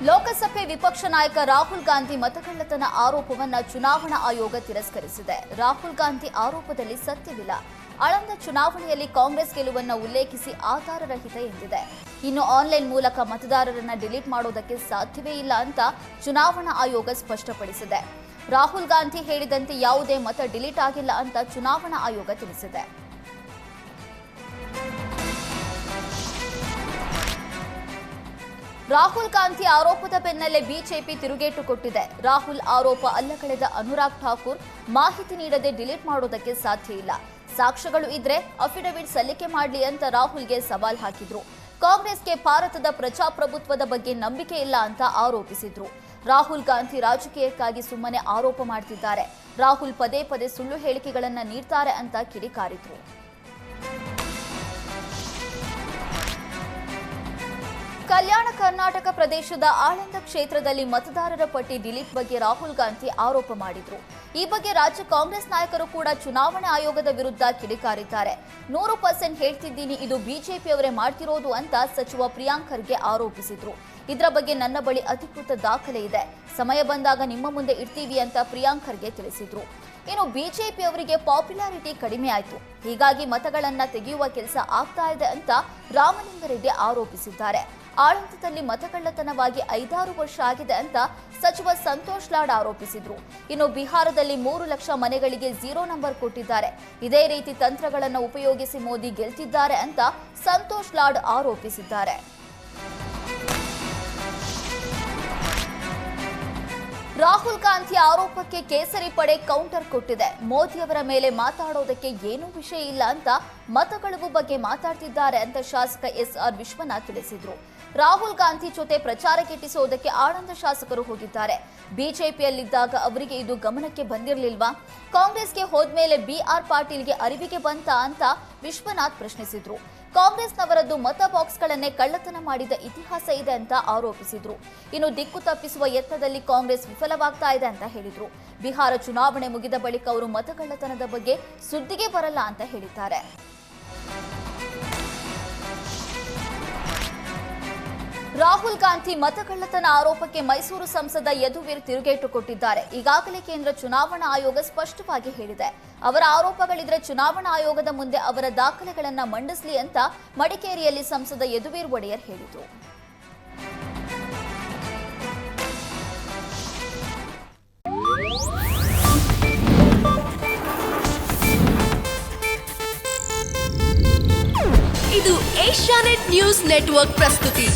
ಲೋಕಸಭೆ ವಿಪಕ್ಷ ನಾಯಕ ರಾಹುಲ್ ಗಾಂಧಿ ಮತಕಳ್ಳತನ ಆರೋಪವನ್ನು ಚುನಾವಣಾ ಆಯೋಗ ತಿರಸ್ಕರಿಸಿದೆ. ರಾಹುಲ್ ಗಾಂಧಿ ಆರೋಪದಲ್ಲಿ ಸತ್ಯವಿಲ್ಲ. ಆಳಂದ ಚುನಾವಣೆಯಲ್ಲಿ ಕಾಂಗ್ರೆಸ್ ಗೆಲುವನ್ನು ಉಲ್ಲೇಖಿಸಿ ಆಧಾರರಹಿತ ಎಂದಿದೆ. ಇನ್ನು ಆನ್ಲೈನ್ ಮೂಲಕ ಮತದಾರರನ್ನ ಡಿಲೀಟ್ ಮಾಡೋದಕ್ಕೆ ಸಾಧ್ಯವೇ ಇಲ್ಲ ಅಂತ ಚುನಾವಣಾ ಆಯೋಗ ಸ್ಪಷ್ಟಪಡಿಸಿದೆ. ರಾಹುಲ್ ಗಾಂಧಿ ಹೇಳಿದಂತೆ ಯಾವುದೇ ಮತ ಡಿಲೀಟ್ ಆಗಿಲ್ಲ ಅಂತ ಚುನಾವಣಾ ಆಯೋಗ ತಿಳಿಸಿದೆ. ರಾಹುಲ್ ಗಾಂಧಿ ಆರೋಪದ ಬೆನ್ನಲ್ಲೇ ಬಿಜೆಪಿ ತಿರುಗೇಟು ಕೊಟ್ಟಿದೆ. ರಾಹುಲ್ ಆರೋಪ ಅಲ್ಲಗಳೆದ ಅನುರಾಗ್ ಠಾಕೂರ್ ಮಾಹಿತಿ ನೀಡದೆ ಡಿಲೀಟ್ ಮಾಡೋದಕ್ಕೆ ಸಾಧ್ಯ ಇಲ್ಲ. ಸಾಕ್ಷ್ಯಗಳು ಇದ್ರೆ ಅಫಿಡವಿಟ್ ಸಲ್ಲಿಕೆ ಮಾಡಲಿ ಅಂತ ರಾಹುಲ್ಗೆ ಸವಾಲ್ ಹಾಕಿದ್ರು. ಕಾಂಗ್ರೆಸ್ಗೆ ಭಾರತದ ಪ್ರಜಾಪ್ರಭುತ್ವದ ಬಗ್ಗೆ ನಂಬಿಕೆ ಇಲ್ಲ ಅಂತ ಆರೋಪಿಸಿದ್ರು. ರಾಹುಲ್ ಗಾಂಧಿ ರಾಜಕೀಯಕ್ಕಾಗಿ ಸುಮ್ಮನೆ ಆರೋಪ ಮಾಡ್ತಿದ್ದಾರೆ. ರಾಹುಲ್ ಪದೇ ಪದೇ ಸುಳ್ಳು ಹೇಳಿಕೆಗಳನ್ನ ನೀಡ್ತಾರೆ ಅಂತ ಕಿಡಿಕಾರಿದ್ರು. ಕಲ್ಯಾಣ ಕರ್ನಾಟಕ ಪ್ರದೇಶದ ಆಳಂದ ಕ್ಷೇತ್ರದಲ್ಲಿ ಮತದಾರರ ಪಟ್ಟಿ ಡಿಲೀಟ್ ಬಗ್ಗೆ ರಾಹುಲ್ ಗಾಂಧಿ ಆರೋಪ ಮಾಡಿದ್ರು. ಈ ಬಗ್ಗೆ ರಾಜ್ಯ ಕಾಂಗ್ರೆಸ್ ನಾಯಕರು ಕೂಡ ಚುನಾವಣಾ ಆಯೋಗದ ವಿರುದ್ಧ ಕಿಡಿಕಾರಿದ್ದಾರೆ. 100% ಹೇಳ್ತಿದ್ದೀನಿ, ಇದು ಬಿಜೆಪಿಯವರೇ ಮಾಡ್ತಿರೋದು ಅಂತ ಸಚಿವ ಪ್ರಿಯಾಂಕ್ ಖರ್ಗೆ ಆರೋಪಿಸಿದ್ರು. ಇದರ ಬಗ್ಗೆ ನನ್ನ ಬಳಿ ಅಧಿಕೃತ ದಾಖಲೆ ಇದೆ, ಸಮಯ ಬಂದಾಗ ನಿಮ್ಮ ಮುಂದೆ ಇಡ್ತೀವಿ ಅಂತ ಪ್ರಿಯಾಂಕ್ ಖರ್ಗೆ ತಿಳಿಸಿದ್ರು. ಇನ್ನು ಬಿಜೆಪಿಯವರಿಗೆ ಪಾಪ್ಯುಲಾರಿಟಿ ಕಡಿಮೆ ಆಯಿತು, ಹೀಗಾಗಿ ಮತಗಳನ್ನ ತೆಗೆಯುವ ಕೆಲಸ ಆಗ್ತಾ ಇದೆ ಅಂತ ರಾಮಲಿಂಗಾರೆಡ್ಡಿ ಆರೋಪಿಸಿದ್ದಾರೆ. ಆಳಂದದಲ್ಲಿ ಮತಕಳ್ಳತನವಾಗಿ 5-6 ವರ್ಷ ಆಗಿದೆ ಅಂತ ಸಚಿವ ಸಂತೋಷ್ ಲಾಡ್ ಆರೋಪಿಸಿದ್ರು. ಇನ್ನು ಬಿಹಾರದಲ್ಲಿ 3 ಲಕ್ಷ ಮನೆಗಳಿಗೆ 0 ನಂಬರ್ ಕೊಟ್ಟಿದ್ದಾರೆ. ಇದೇ ರೀತಿ ತಂತ್ರಗಳನ್ನು ಉಪಯೋಗಿಸಿ ಮೋದಿ ಗೆಲ್ತಿದ್ದಾರೆ ಅಂತ ಸಂತೋಷ್ ಲಾಡ್ ಆರೋಪಿಸಿದ್ದಾರೆ. ರಾಹುಲ್ ಗಾಂಧಿ ಆರೋಪಕ್ಕೆ ಕೇಸರಿ ಪಡೆ ಕೌಂಟರ್ ಕೊಟ್ಟಿದೆ. ಮೋದಿಯವರ ಮೇಲೆ ಮಾತಾಡೋದಕ್ಕೆ ಏನೂ ವಿಷಯ ಇಲ್ಲ ಅಂತ ಮತಗಳವು ಬಗ್ಗೆ ಮಾತಾಡ್ತಿದ್ದಾರೆ ಅಂತ ಶಾಸಕ ಎಸ್ಆರ್ ವಿಶ್ವನಾಥ್ ತಿಳಿಸಿದ್ರು. ರಾಹುಲ್ ಗಾಂಧಿ ಜೊತೆ ಪ್ರಚಾರ ಗಿಟ್ಟಿಸೋದಕ್ಕೆ ಆಳಂದ ಶಾಸಕರು ಹೋಗಿದ್ದಾರೆ. ಬಿಜೆಪಿಯಲ್ಲಿದ್ದಾಗ ಅವರಿಗೆ ಇದು ಗಮನಕ್ಕೆ ಬಂದಿರಲಿಲ್ವಾ? ಕಾಂಗ್ರೆಸ್ಗೆ ಹೋದ್ಮೇಲೆ ಬಿಆರ್ ಪಾಟೀಲ್ಗೆ ಅರಿವಿಗೆ ಬಂತ ಅಂತ ವಿಶ್ವನಾಥ್ ಪ್ರಶ್ನಿಸಿದ್ರು. ಕಾಂಗ್ರೆಸ್ನವರದ್ದು ಮತ ಬಾಕ್ಸ್ಗಳನ್ನೇ ಕಳ್ಳತನ ಮಾಡಿದ ಇತಿಹಾಸ ಇದೆ ಅಂತ ಆರೋಪಿಸಿದ್ರು. ಇನ್ನು ದಿಕ್ಕು ತಪ್ಪಿಸುವ ಯತ್ನದಲ್ಲಿ ಕಾಂಗ್ರೆಸ್ ವಿಫಲವಾಗ್ತಾ ಇದೆ ಅಂತ ಹೇಳಿದ್ರು. ಬಿಹಾರ ಚುನಾವಣೆ ಮುಗಿದ ಬಳಿಕ ಅವರು ಮತಕಳ್ಳತನದ ಬಗ್ಗೆ ಸುದ್ದಿಗೆ ಬರಲ್ಲ ಅಂತ ಹೇಳಿದ್ದಾರೆ. ರಾಹುಲ್ ಗಾಂಧಿ ಮತಕಳ್ಳತನ ಆರೋಪಕ್ಕೆ ಮೈಸೂರು ಸಂಸದ ಯದುವೀರ್ ತಿರುಗೇಟು ಕೊಟ್ಟಿದ್ದಾರೆ. ಈಗಾಗಲೇ ಕೇಂದ್ರ ಚುನಾವಣಾ ಆಯೋಗ ಸ್ಪಷ್ಟವಾಗಿ ಹೇಳಿದೆ, ಅವರ ಆರೋಪಗಳಿದ್ರೆ ಚುನಾವಣಾ ಆಯೋಗದ ಮುಂದೆ ಅವರ ದಾಖಲೆಗಳನ್ನ ಮಂಡಿಸಲಿ ಅಂತ ಮಡಿಕೇರಿಯಲ್ಲಿ ಸಂಸದ ಯದುವೀರ್ ಒಡೆಯರ್ ಹೇಳಿದರು. ಇದು ಏಷ್ಯಾನೆಟ್ ನ್ಯೂಸ್ ನೆಟ್ವರ್ಕ್ ಪ್ರಸ್ತುತಿ.